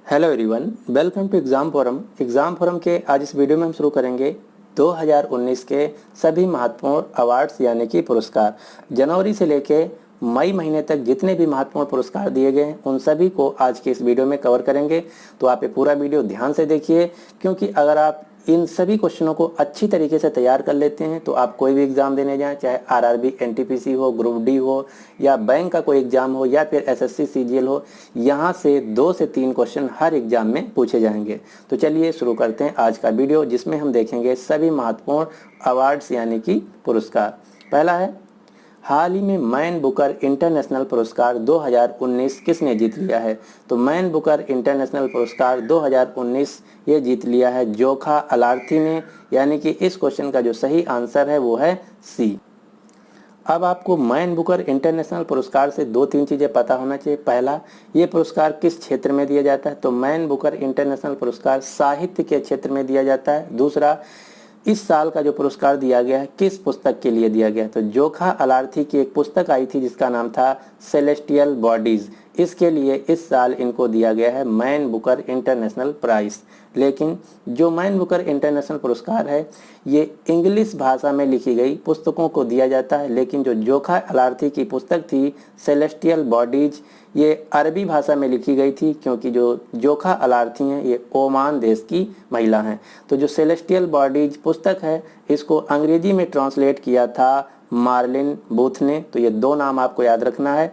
Hello everyone, welcome to exam forum. Exam forum के आज इस वीडियो में हम शुरू करेंगे 2019 के सभी महत्वपूर्ण अवार्ड्स यानी कि पुरस्कार। जनवरी से लेके मई महीने तक जितने भी महत्वपूर्ण पुरस्कार दिए गए हैं उन सभी को आज के इस वीडियो में कवर करेंगे। तो आप ये पूरा वीडियो ध्यान से देखिए, क्योंकि अगर आप इन सभी क्वेश्चनों को अच्छी तरीके से तैयार कर लेते हैं तो आप कोई भी एग्ज़ाम देने जाएं, चाहे आरआरबी, एनटीपीसी हो, ग्रुप डी हो या बैंक का कोई एग्ज़ाम हो या फिर एसएससी सीजीएल हो, यहाँ से 2 से 3 क्वेश्चन हर एग्ज़ाम में पूछे जाएंगे। तो चलिए शुरू करते हैं आज का वीडियो, जिसमें हम देखेंगे सभी महत्वपूर्ण अवार्ड्स यानी कि पुरस्कार। पहला है, हाल ही में मैन बुकर इंटरनेशनल पुरस्कार 2019 किसने जीत लिया है? तो मैन बुकर इंटरनेशनल पुरस्कार 2019 ये जीत लिया है जोखा अलार्थी ने, यानी कि इस क्वेश्चन का जो सही आंसर है वो है सी। अब आपको मैन बुकर इंटरनेशनल पुरस्कार से 2-3 चीज़ें पता होना चाहिए। पहला, ये पुरस्कार किस क्षेत्र में दिया जाता है? तो मैन बुकर इंटरनेशनल पुरस्कार साहित्य के क्षेत्र में दिया जाता है। दूसरा, इस साल का जो पुरस्कार दिया गया है किस पुस्तक के लिए दिया गया है? तो जोखा अलार्थी की एक पुस्तक आई थी जिसका नाम था सेलेस्टियल बॉडीज, इसके लिए इस साल इनको दिया गया है मैन बुकर इंटरनेशनल प्राइज। लेकिन जो मैन बुकर इंटरनेशनल पुरस्कार है ये इंग्लिश भाषा में लिखी गई पुस्तकों को दिया जाता है, लेकिन जो जोखा अलार्थी की पुस्तक थी सेलेस्टियल बॉडीज ये अरबी भाषा में लिखी गई थी, क्योंकि जो जोखा अलार्थी हैं ये ओमान देश की महिला हैं। तो जो सेलेस्टियल बॉडीज पुस्तक है इसको अंग्रेजी में ट्रांसलेट किया था मार्लिन बूथ ने। तो ये 2 नाम आपको याद रखना है।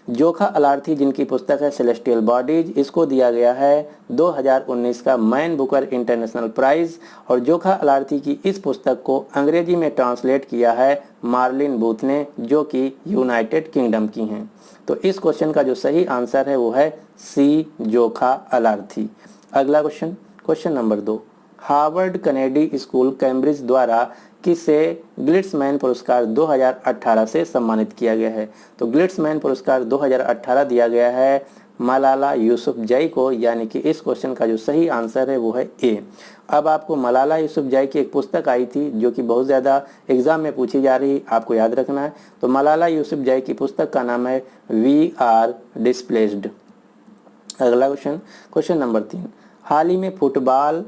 जोखा अलार्थी जिनकी पुस्तक है सेलेस्टियल बॉडीज, इसको दिया गया है 2019 का मैन बुकर इंटरनेशनल प्राइज, और जोखा अलार्थी की इस पुस्तक को अंग्रेजी में ट्रांसलेट किया है मार्लिन बूथ ने, जो कि यूनाइटेड किंगडम की हैं। तो इस क्वेश्चन का जो सही आंसर है वो है सी, जोखा अलार्थी। अगला question, question number 2, Harvard Kennedy school Cambridge द्वारा किसे ग्लिट्समैन पुरस्कार 2018 से सम्मानित किया गया है? तो ग्लिट्समैन पुरस्कार 2018 दिया गया है मलाला यूसुफजई को, यानी कि इस क्वेश्चन का जो सही आंसर है वो है ए। अब आपको मलाला यूसुफजई की एक पुस्तक आई थी जो कि बहुत ज़्यादा एग्जाम में पूछी जा रही, आपको याद रखना है। तो मलाला यूसुफजई की पुस्तक का नाम है वी आर डिस्प्लेस्ड। अगला क्वेश्चन, क्वेश्चन नंबर 3, हाल ही में फुटबॉल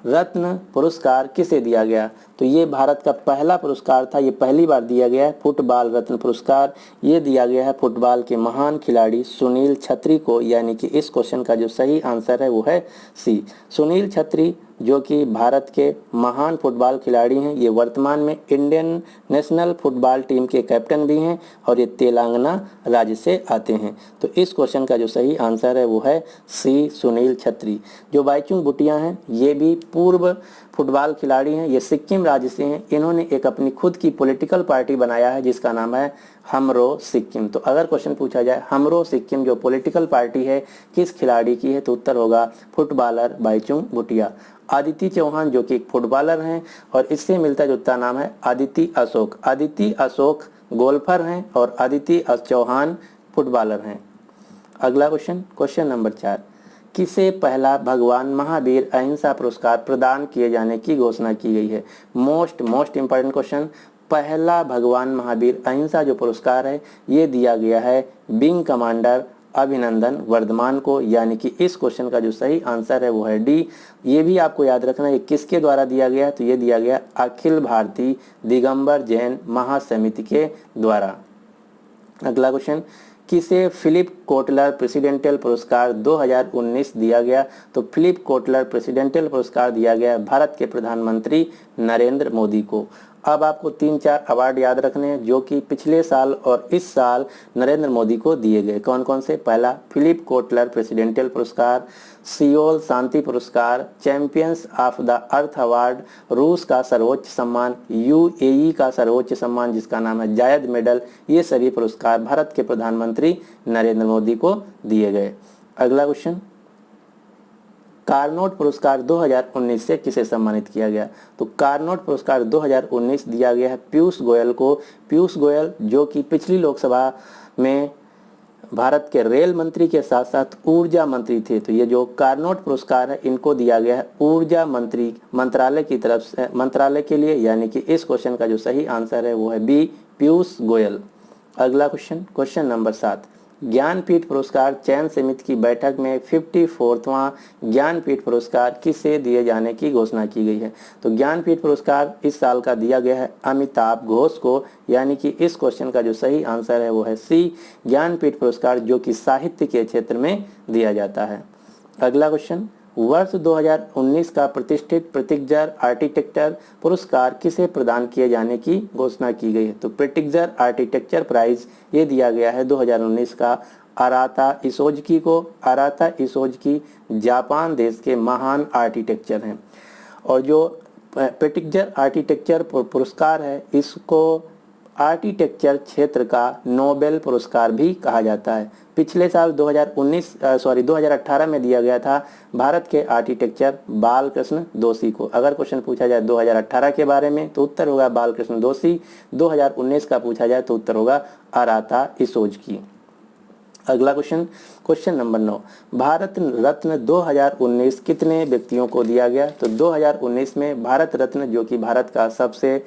रत्न पुरस्कार किसे दिया गया? तो ये भारत का पहला पुरस्कार था, ये पहली बार दिया गया है फुटबॉल रत्न पुरस्कार। ये दिया गया है फुटबॉल के महान खिलाड़ी सुनील छेत्री को, यानी कि इस क्वेश्चन का जो सही आंसर है वो है सी। सुनील छेत्री जो कि भारत के महान फुटबॉल खिलाड़ी हैं, ये वर्तमान में इंडियन नेशनल फुटबॉल टीम के कैप्टन भी हैं और ये तेलंगाना राज्य से आते हैं। तो इस क्वेश्चन का जो सही आंसर है वो है सी, सुनील छेत्री। जो बाईचुंग भूटिया हैं ये भी पूर्व फुटबॉल खिलाड़ी हैं, ये सिक्किम राज्य से हैं। इन्होंने एक अपनी खुद की पॉलिटिकल पार्टी बनाया है जिसका नाम है हमरो सिक्किम। तो अगर क्वेश्चन पूछा जाए हमरो सिक्किम जो पॉलिटिकल पार्टी है किस खिलाड़ी की है, तो उत्तर होगा फुटबॉलर बाईचुंग भूटिया। आदिति चौहान जो कि एक फुटबॉलर हैं और इससे मिलता जुलता नाम है आदिति अशोक। आदिति अशोक गोल्फर हैं और आदिति चौहान फुटबॉलर हैं। अगला क्वेश्चन, क्वेश्चन नंबर 4, किसे पहला भगवान महावीर अहिंसा पुरस्कार प्रदान किए जाने की घोषणा की गई है? मोस्ट इंपॉर्टेंट क्वेश्चन, पहला भगवान महावीर अहिंसा जो पुरस्कार है ये दिया गया है विंग कमांडर अभिनंदन वर्धमान को, यानी कि इस क्वेश्चन का जो सही आंसर है वो है डी। ये भी आपको याद रखना है किसके द्वारा दिया गया है? तो ये दिया गया अखिल भारतीय दिगंबर जैन महासमिति के द्वारा। अगला क्वेश्चन, किसे फिलिप कोटलर प्रेसिडेंशियल पुरस्कार 2019 दिया गया? तो फिलिप कोटलर प्रेसिडेंशियल पुरस्कार दिया गया भारत के प्रधानमंत्री नरेंद्र मोदी को। अब आपको 3-4 अवार्ड याद रखने हैं जो कि पिछले साल और इस साल नरेंद्र मोदी को दिए गए। कौन कौन से? पहला, फिलिप कोटलर प्रेसिडेंशियल पुरस्कार, सियोल शांति पुरस्कार, champions of the earth award, रूस का सर्वोच्च सम्मान, यूएई का सर्वोच्च सम्मान जिसका नाम है जायद मेडल। ये सभी पुरस्कार भारत के प्रधानमंत्री नरेंद्र मोदी को दिए गए। अगला क्वेश्चन, कार्नोट पुरस्कार 2019 से किसे सम्मानित किया गया? तो कार्नोट पुरस्कार 2019 दिया गया है पीयूष गोयल को। पीयूष गोयल जो कि पिछली लोकसभा में भारत के रेल मंत्री के साथ साथ ऊर्जा मंत्री थे। तो ये जो कार्नोट पुरस्कार है इनको दिया गया है ऊर्जा मंत्री मंत्रालय की तरफ से, मंत्रालय के लिए, यानी कि इस क्वेश्चन का जो सही आंसर है वो है बी, पीयूष गोयल। अगला क्वेश्चन, क्वेश्चन नंबर 7, ज्ञानपीठ पुरस्कार चयन समिति की बैठक में 54वां ज्ञानपीठ पुरस्कार किसे दिए जाने की घोषणा की गई है? तो ज्ञानपीठ पुरस्कार इस साल का दिया गया है अमिताभ घोष को, यानी कि इस क्वेश्चन का जो सही आंसर है वो है सी, ज्ञानपीठ पुरस्कार, जो कि साहित्य के क्षेत्र में दिया जाता है। अगला क्वेश्चन, वर्ष 2019 का प्रतिष्ठित प्रिट्जर आर्किटेक्चर पुरस्कार किसे प्रदान किए जाने की घोषणा की गई है? तो प्रिट्जर आर्किटेक्चर प्राइज ये दिया गया है 2019 का अराता इसोजुकी को। अराता इसोजुकी जापान देश के महान आर्किटेक्चर हैं, और जो प्रिट्जर आर्किटेक्चर पुरस्कार है इसको आर्किटेक्चर क्षेत्र का नोबेल पुरस्कार भी कहा जाता है। पिछले साल 2018 में दिया गया था भारत के आर्किटेक्चर बालकृष्ण दोषी को। अगर क्वेश्चन पूछा जाए 2018 के बारे में तो उत्तर होगा बालकृष्ण दोषी, 2019 का पूछा जाए तो उत्तर होगा अराता इसोजुकी। अगला question, question number 9, Bharat Ratna 2019 कितने व्यक्तियों को दिया गया? तो 2019 में भारत रत्न, जो कि भारत का सबसे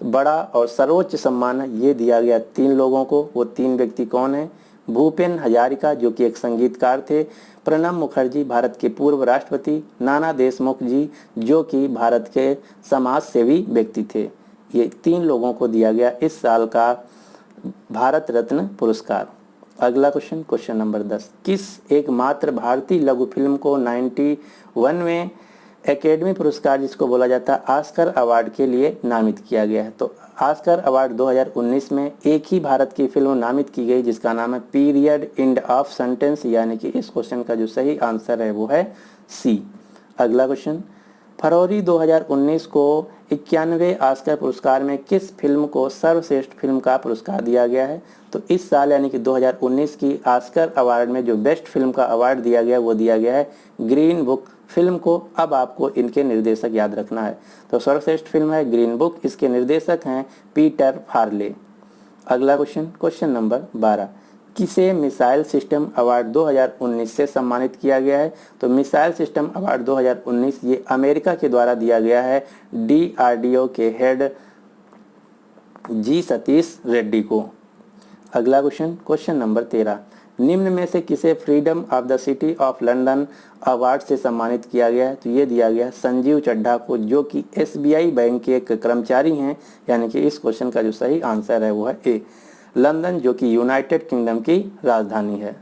बड़ा और सर्वोच्च सम्मान है, ये दिया गया 3 लोगों को। वो 3 व्यक्ति कौन है? भूपेन हजारिका, जो कि एक संगीतकार थे, प्रणब मुखर्जी, भारत के पूर्व राष्ट्रपति, नाना देशमुख जी, जो कि भारत के समाज सेवी व्यक्ति थे। ये 3 लोगों को दिया गया इस साल का भारत रत्न पुरस्कार। अगला क्वेश्चन, क्वेश्चन नंबर 10, किस एकमात्र भारतीय लघु फिल्म को 91वें एकेडमी पुरस्कार, जिसको बोला जाता है ऑस्कर अवार्ड, के लिए नामित किया गया है? तो ऑस्कर अवार्ड 2019 में एक ही भारत की फिल्म नामित की गई जिसका नाम है पीरियड एंड ऑफ सेंटेंस, यानी कि इस क्वेश्चन का जो सही आंसर है वो है सी। अगला क्वेश्चन, फरवरी 2019 को 91वें ऑस्कर पुरस्कार में किस फिल्म को सर्वश्रेष्ठ फिल्म का पुरस्कार दिया गया है? तो इस साल यानी कि 2019 की ऑस्कर अवार्ड में जो बेस्ट फिल्म का अवार्ड दिया गया वो दिया गया है ग्रीन बुक फिल्म को। अब आपको इनके निर्देशक याद रखना है। तो सर्वश्रेष्ठ फिल्म है ग्रीन बुक, इसके निर्देशक हैं पीटर फार्ले। अगला क्वेश्चन, क्वेश्चन नंबर 12, किसे मिसाइल सिस्टम अवार्ड 2019 से सम्मानित किया गया है? तो मिसाइल सिस्टम अवार्ड 2019 ये अमेरिका के द्वारा दिया गया है DRDO के हेड जी सतीश रेड्डी को। अगला क्वेश्चन, क्वेश्चन नंबर 13, निम्न में से किसे freedom of the city of London award से सम्मानित किया गया है? तो ये दिया गया है संजीव चड्ढा को, जो कि SBI बैंक के एक कर्मचारी हैं, यानी कि इस क्वेश्चन का जो सही आंसर है वो है ए, लंदन, जो कि यूनाइटेड किंगडम की राजधानी है।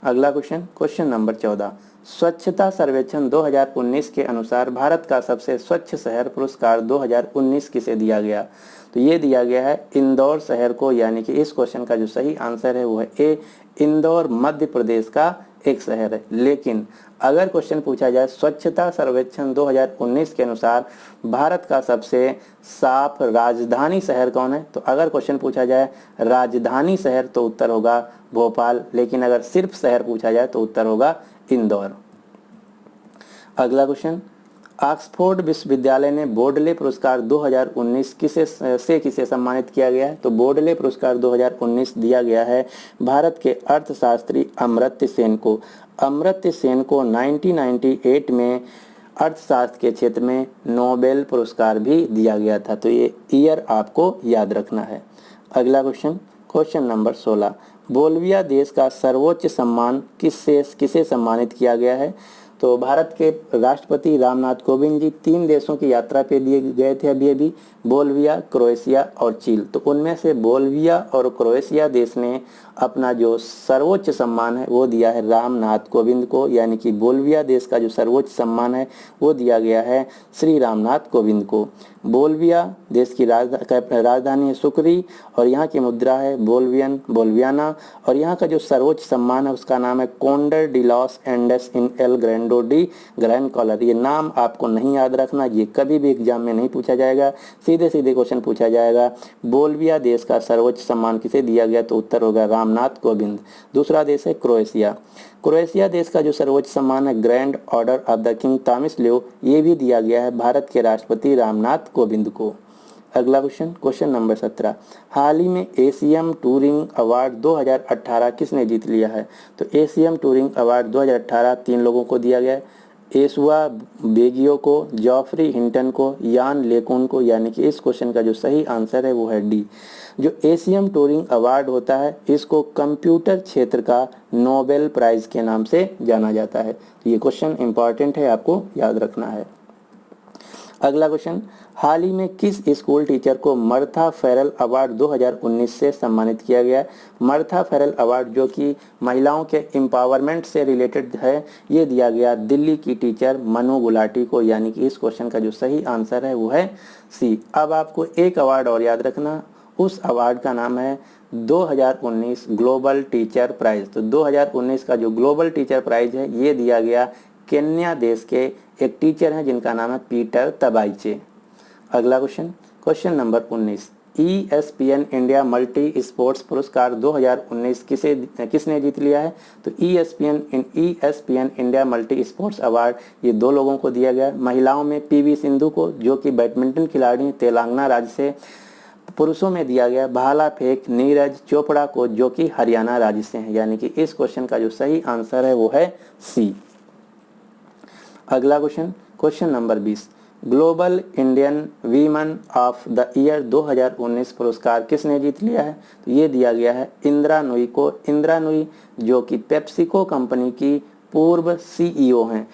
अगला क्वेश्चन, क्वेश्चन नंबर 14, स्वच्छता सर्वेक्षण 2019 के अनुसार भारत का सबसे स्वच्छ शहर पुरस्कार 2019 किसे दिया गया? तो ये दिया गया है इंदौर शहर को, यानी कि इस क्वेश्चन का जो सही आंसर है वो है ए, इंदौर मध्य प्रदेश का एक शहर है। लेकिन अगर क्वेश्चन पूछा जाए स्वच्छता सर्वेक्षण 2019 के अनुसार भारत का सबसे साफ राजधानी शहर कौन है? तो अगर क्वेश्चन पूछा जाए राजधानी शहर तो उत्तर होगा भोपाल, लेकिन अगर सिर्फ शहर पूछा जाए तो उत्तर होगा इंदौर। अगला क्वेश्चन, ऑक्सफोर्ड विश्वविद्यालय ने बोर्डले पुरस्कार 2019 किसे सम्मानित किया गया है? तो बोर्डले पुरस्कार 2019 दिया गया है भारत के अर्थशास्त्री अमर्त्य सेन को। अमर्त्य सेन को 1998 में अर्थशास्त्र के क्षेत्र में नोबेल पुरस्कार भी दिया गया था। तो ये ईयर आपको याद रखना है। अगला क्वेश्चन, क्वेश्चन नंबर 16, बोल्विया देश का सर्वोच्च सम्मान किसे सम्मानित किया गया है? तो भारत के राष्ट्रपति रामनाथ कोविंद जी 3 देशों की यात्रा पे दिए गए थे अभी, बोल्विया, क्रोएशिया और चीन। तो उनमें से बोल्विया और क्रोएशिया देश ने अपना जो सर्वोच्च सम्मान है वो दिया है रामनाथ कोविंद को, यानी कि बोल्विया देश का जो सर्वोच्च सम्मान है वो दिया गया है श्री रामनाथ कोविंद को। बोल्विया देश की राजधानी है सुक्री और यहाँ की मुद्रा है बोल्वियाना, और यहाँ का जो सर्वोच्च सम्मान है उसका नाम है Condor de los Andes en el Grado de Gran Collar. ये नाम आपको नहीं याद रखना, ये कभी भी एग्जाम में नहीं पूछा जाएगा। सीधे सीधे क्वेश्चन पूछा जाएगा बोल्विया देश का सर्वोच्च सम्मान किसे दिया गया? तो उत्तर होगा रामनाथ कोविंद। दूसरा देश है क्रोएशिया। क्रोएशिया देश का जो सर्वोच्च सम्मान है grand order of the king Tomislav, ये भी दिया गया है भारत के राष्ट्रपति रामनाथ कोविंद को। अगला क्वेश्चन, क्वेश्चन नंबर 17, हाल ही में एशियन टूरिंग अवार्ड 2018 किसने जीत लिया है? तो एशियन टूरिंग अवार्ड 2018 3 लोगों को दिया गया है, एसुआ बेगियो को, जॉफरी हिंटन को, यान लेकुन को, यानी कि इस क्वेश्चन का जो सही आंसर है वो है डी। जो एशियन टूरिंग अवार्ड होता है इसको कंप्यूटर क्षेत्र का नोबेल प्राइज के नाम से जाना जाता है। तो ये क्वेश्चन इंपॉर्टेंट है, आपको याद रखना है। अगला क्वेश्चन, हाल ही में किस स्कूल टीचर को मर्था फेरल अवार्ड 2019 से सम्मानित किया गया? मर्था फेरल अवार्ड जो कि महिलाओं के एम्पावरमेंट से रिलेटेड है, ये दिया गया दिल्ली की टीचर मनु गुलाटी को, यानी कि इस क्वेश्चन का जो सही आंसर है वो है सी। अब आपको एक अवार्ड और याद रखना, उस अवार्ड का नाम है 2019 ग्लोबल टीचर प्राइज। तो 2019 का जो ग्लोबल टीचर प्राइज है ये दिया गया केन्या देश के एक टीचर हैं जिनका नाम है पीटर तबाइचे। अगला question, question number 19, ESPN India multi sports पुरस्कार 2019 किसने जीत लिया है? तो ESPN India multi sports award ये दो लोगों को दिया गया। महिलाओं में PV सिंधु को जो कि बैडमिंटन खिलाड़ी हैं तेलंगाना राज्य से। पुरुषों में दिया गया भाला फेंक नीरज चोपड़ा को जो कि हरियाणा राज्य से हैं, यानी कि इस क्वेश्चन का जो सही आंसर है वो है सी। अगला question, question number 20, global Indian women of the year 2019 पुरस्कार किसने जीत लिया है? तो ये दिया गया है इंदिरा नूई को। इंदिरा नूई जो कि पेप्सिको कंपनी की पूर्व CEO हैं।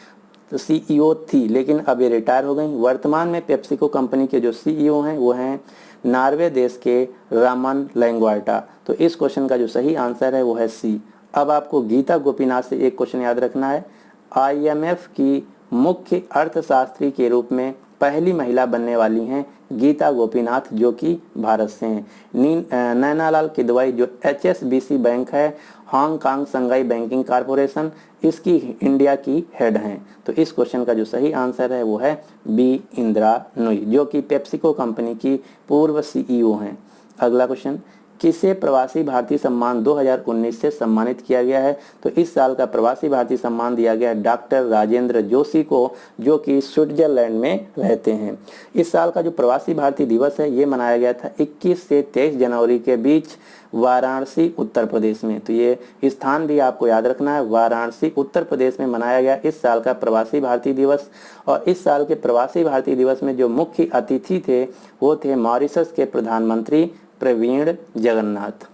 तो CEO थी लेकिन अब ये रिटायर हो गई। वर्तमान में पेप्सिको कंपनी के जो CEO हैं वो हैं नॉर्वे देश के रामन लैंगवार्टा। तो इस क्वेश्चन का जो सही आंसर है वो है सी। अब आपको गीता गोपीनाथ से एक क्वेश्चन याद रखना है। IMF की मुख्य अर्थशास्त्री के रूप में पहली महिला बनने वाली हैं गीता गोपीनाथ जो कि भारत से हैं। नैनालाल किदवई जो HSBC बैंक है, हांगकांग संघाई बैंकिंग कारपोरेशन, इसकी इंडिया की हेड हैं। तो इस क्वेश्चन का जो सही आंसर है वो है बी इंदिरा नूई जो कि पेप्सिको कंपनी की पूर्व CEO हैं। अगला क्वेश्चन, किसे प्रवासी भारतीय सम्मान 2019 से सम्मानित किया गया है? तो इस साल का प्रवासी भारतीय सम्मान दिया गया है डॉक्टर राजेंद्र जोशी को जो कि स्विट्जरलैंड में रहते हैं। इस साल का जो प्रवासी भारतीय दिवस है ये मनाया गया था 21 से 23 जनवरी के बीच वाराणसी उत्तर प्रदेश में। तो ये स्थान भी आपको याद रखना है, वाराणसी उत्तर प्रदेश में मनाया गया इस साल का प्रवासी भारतीय दिवस। और इस साल के प्रवासी भारतीय दिवस में जो मुख्य अतिथि थे वो थे मॉरिशस के प्रधानमंत्री प्रवीण जगन्नाथ।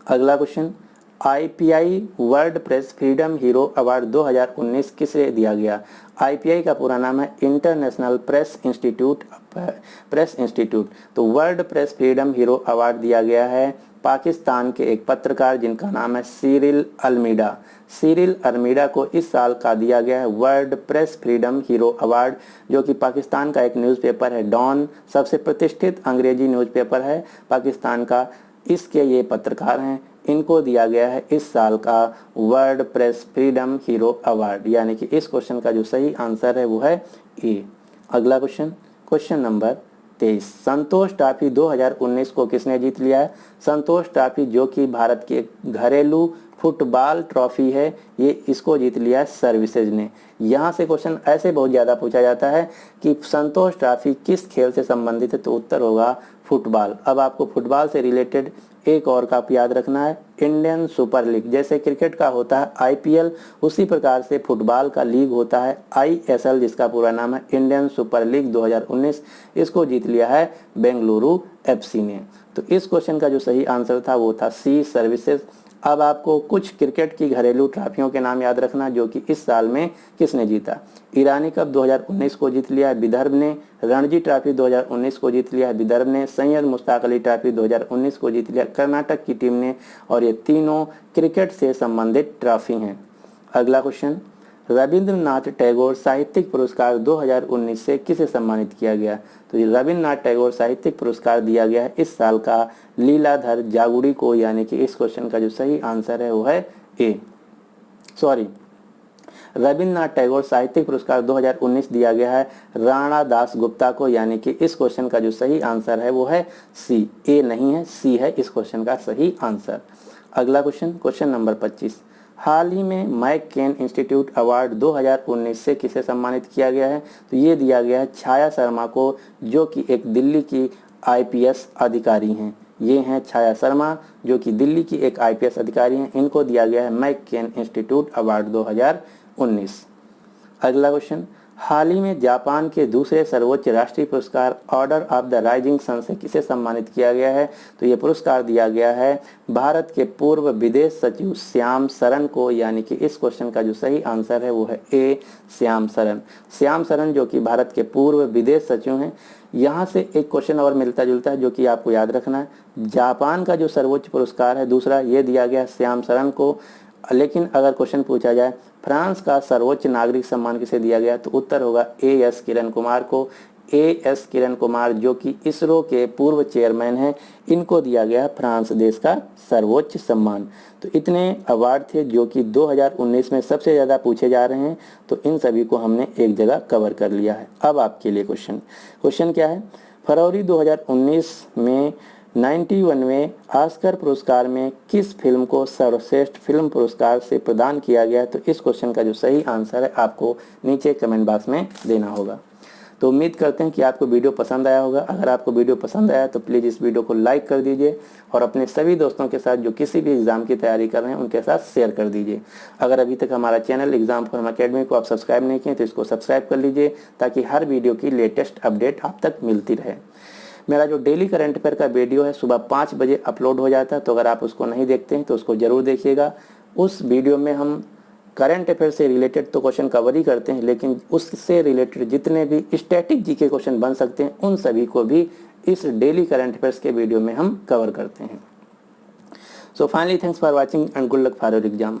अगला question, IPI world press freedom hero award 2019 किसे दिया गया? IPI का पूरा नाम है इंटरनेशनल प्रेस इंस्टीट्यूट। तो world press freedom hero award दिया गया है पाकिस्तान के एक पत्रकार जिनका नाम है सिरिल अल्मीडा। सिरिल अल्मीडा को इस साल का दिया गया है world press freedom hero award जो कि पाकिस्तान का एक न्यूज़पेपर है डॉन, सबसे प्रतिष्ठित अंग्रेजी न्यूज़पेपर है पाकिस्तान का। इसके ये पत्रकार हैं, इनको दिया गया है इस साल का world press freedom hero award, यानी कि इस क्वेश्चन का जो सही आंसर है वो है ए। अगला क्वेश्चन, क्वेश्चन नंबर 23, संतोष ट्रॉफी 2019 को किसने जीत लिया है? संतोष ट्रॉफी जो कि भारत की एक घरेलू फुटबॉल ट्रॉफी है, ये इसको जीत लिया है सर्विसेज ने। यहाँ से क्वेश्चन ऐसे बहुत ज़्यादा पूछा जाता है कि संतोष ट्रॉफी किस खेल से संबंधित है, तो उत्तर होगा फुटबॉल। अब आपको फुटबॉल से रिलेटेड एक और का याद रखना है, इंडियन सुपर लीग। जैसे क्रिकेट का होता है IPL, उसी प्रकार से फुटबॉल का लीग होता है ISL जिसका पूरा नाम है इंडियन सुपर लीग 2019। इसको जीत लिया है बेंगलुरु FC ने। तो इस क्वेश्चन का जो सही आंसर था वो था सी सर्विसेज। अब आपको कुछ क्रिकेट की घरेलू ट्रॉफियों के नाम याद रखना जो कि इस साल में किसने जीता। ईरानी कप 2019 को जीत लिया है विदर्भ ने, रणजी ट्रॉफी 2019 को जीत लिया है विदर्भ ने, सैयद मुश्ताक अली ट्रॉफी 2019 को जीत लिया कर्नाटक की टीम ने, और ये तीनों क्रिकेट से संबंधित ट्रॉफी हैं। अगला क्वेश्चन, रविंद्रनाथ टैगोर साहित्यिक पुरस्कार 2019 से किसे सम्मानित किया गया? तो ये रविंद्रनाथ टैगोर साहित्यिक पुरस्कार दिया गया है इस साल का लीलाधर जागुड़ी को, यानी कि इस क्वेश्चन का जो सही आंसर है वो है ए। रविंद्रनाथ टैगोर साहित्यिक पुरस्कार 2019 दिया गया है राणा दास गुप्ता को, यानी कि इस क्वेश्चन का जो सही आंसर है वो है सी। ए नहीं है, सी है इस क्वेश्चन का सही आंसर। अगला क्वेश्चन, क्वेश्चन नंबर 25, हाल ही में मैककेन इंस्टीट्यूट अवार्ड 2019 से किसे सम्मानित किया गया है? तो ये दिया गया है छाया शर्मा को जो कि एक दिल्ली की IPS अधिकारी हैं। ये हैं छाया शर्मा जो कि दिल्ली की एक IPS अधिकारी हैं, इनको दिया गया है मैककेन इंस्टीट्यूट अवार्ड 2019। अगला क्वेश्चन, हाल ही में जापान के दूसरे सर्वोच्च राष्ट्रीय पुरस्कार Order of the Rising Sun से किसे सम्मानित किया गया है? तो ये पुरस्कार दिया गया है भारत के पूर्व विदेश सचिव श्याम सरन को, यानी कि इस क्वेश्चन का जो सही आंसर है वो है ए, श्याम सरन। श्याम सरन जो कि भारत के पूर्व विदेश सचिव हैं। यहाँ से एक क्वेश्चन और मिलता जुलता है जो कि आपको याद रखना है। जापान का जो सर्वोच्च पुरस्कार है दूसरा, ये दिया गया श्याम सरन को, लेकिन अगर क्वेश्चन पूछा जाए फ्रांस का सर्वोच्च नागरिक सम्मान किसे दिया गया, तो उत्तर होगा ए एस किरण कुमार को। ए एस किरण कुमार जो कि इसरो के पूर्व चेयरमैन हैं, इनको दिया गया फ्रांस देश का सर्वोच्च सम्मान। तो इतने अवार्ड थे जो कि 2019 में सबसे ज़्यादा पूछे जा रहे हैं, तो इन सभी को हमने एक जगह कवर कर लिया है। अब आपके लिए क्वेश्चन क्या है, फरवरी 2019 में 91वें ऑस्कर पुरस्कार में किस फिल्म को सर्वश्रेष्ठ फिल्म पुरस्कार से प्रदान किया गया? तो इस क्वेश्चन का जो सही आंसर है आपको नीचे कमेंट बॉक्स में देना होगा। तो उम्मीद करते हैं कि आपको वीडियो पसंद आया होगा। अगर आपको वीडियो पसंद आया तो प्लीज़ इस वीडियो को लाइक कर दीजिए और अपने सभी दोस्तों के साथ जो किसी भी एग्ज़ाम की तैयारी कर रहे हैं उनके साथ शेयर कर दीजिए। अगर अभी तक हमारा चैनल एग्जाम फॉर्म अकेडमी को आप सब्सक्राइब नहीं किए तो इसको सब्सक्राइब कर लीजिए ताकि हर वीडियो की लेटेस्ट अपडेट आप तक मिलती रहे। मेरा जो डेली करंट अफेयर का वीडियो है सुबह 5 बजे अपलोड हो जाता है, तो अगर आप उसको नहीं देखते हैं तो उसको ज़रूर देखिएगा। उस वीडियो में हम करंट अफेयर से रिलेटेड तो क्वेश्चन कवर ही करते हैं, लेकिन उससे रिलेटेड जितने भी स्टैटिक जीके क्वेश्चन बन सकते हैं उन सभी को भी इस डेली करंट अफेयर्स के वीडियो में हम कवर करते हैं। So finally thanks for watching and good luck for your exam.